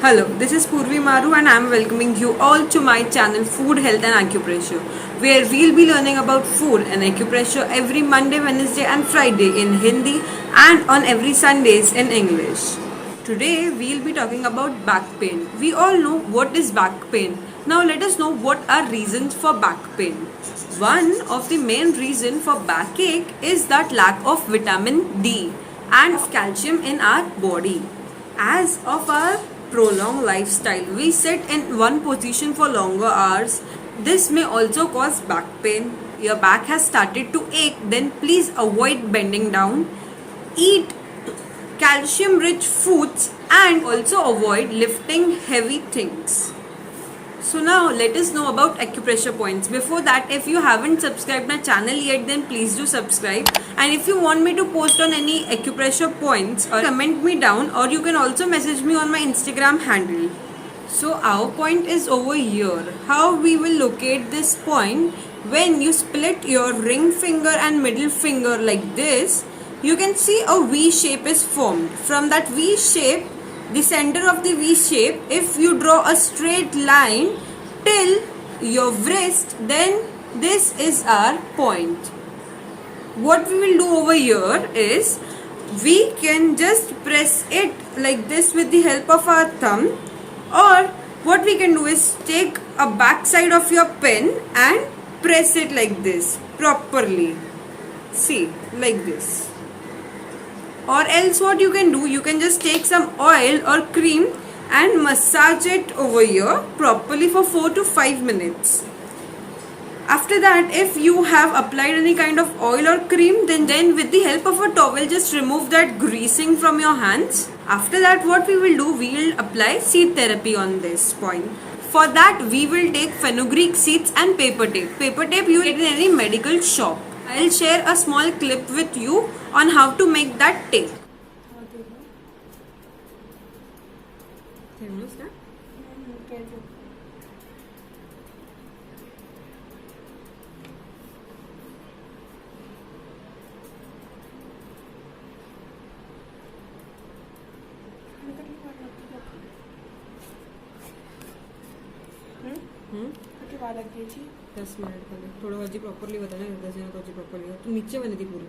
Hello, this is Purvi Maru and I am welcoming you all to my channel Food, Health and Acupressure, where we'll be learning about food and acupressure every Monday, Wednesday and Friday in Hindi and on every Sundays in English. Today we'll be talking about back pain. We all know what is back pain. Now let us know what are reasons for back pain. One of the main reason for backache is that lack of vitamin D and calcium in our body. As of our prolonged lifestyle, we sit in one position for longer hours. This may also cause back pain. Your back has started to ache, then please avoid bending down. Eat calcium rich foods and also avoid lifting heavy things. So now let us know about acupressure points. Before that, if you haven't subscribed my channel yet, then please do subscribe. And if you want me to post on any acupressure points, or comment me down, or you can also message me on my Instagram handle. So our point is over here. How we will locate this point? When you split your ring finger and middle finger like this, you can see a V shape is formed. From that V shape, the center of the V shape, if you draw a straight line till your wrist, then this is our point. What we will do over here is we can just press it like this with the help of our thumb, or what we can do is take a back side of your pen and press it like this properly. See, like this. Or else what you can do, you can just take some oil or cream and massage it over here properly for 4 to 5 minutes. After that, if you have applied any kind of oil or cream, then with the help of a towel, just remove that greasing from your hands. After that, what we will do, we will apply seed therapy on this point. For that, we will take fenugreek seeds and paper tape. Paper tape you get in any medical shop. I'll share a small clip with you on how to make that tape. किती वार लग गई थी 10 minute पहले थोड़ा हजी properly बता ना 10 minute हजी प्रॉपरली तो नीचे बनी थी पूरी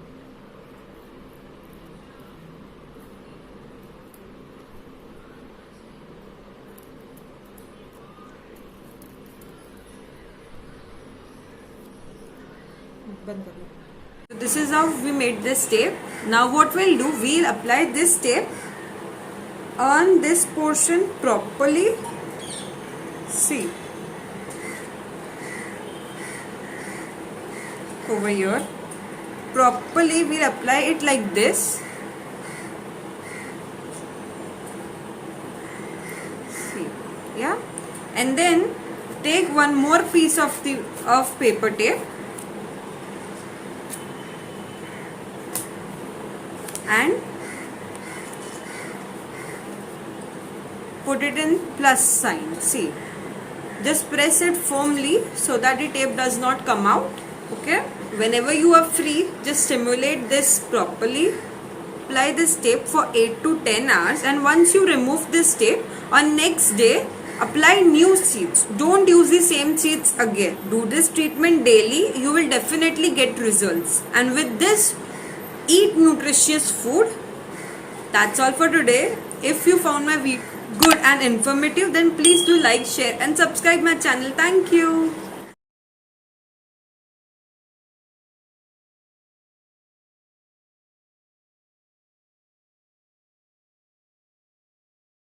बंद कर लो. So this is how we made this tape. Now what we'll do, we'll apply this tape on this portion properly. See, over here properly we'll apply it like this. See, yeah, and then take one more piece of paper tape and put it in plus sign. See, just press it firmly so that the tape does not come out. Okay, whenever you are free, just stimulate this properly. Apply this tape for 8 to 10 hours, and once you remove this tape, on next day apply new seeds. Don't use the same seeds again. Do this treatment daily. You will definitely get results. And with this, eat nutritious food. That's all for today. If you found my video good and informative, then please do like, share and subscribe my channel. Thank you.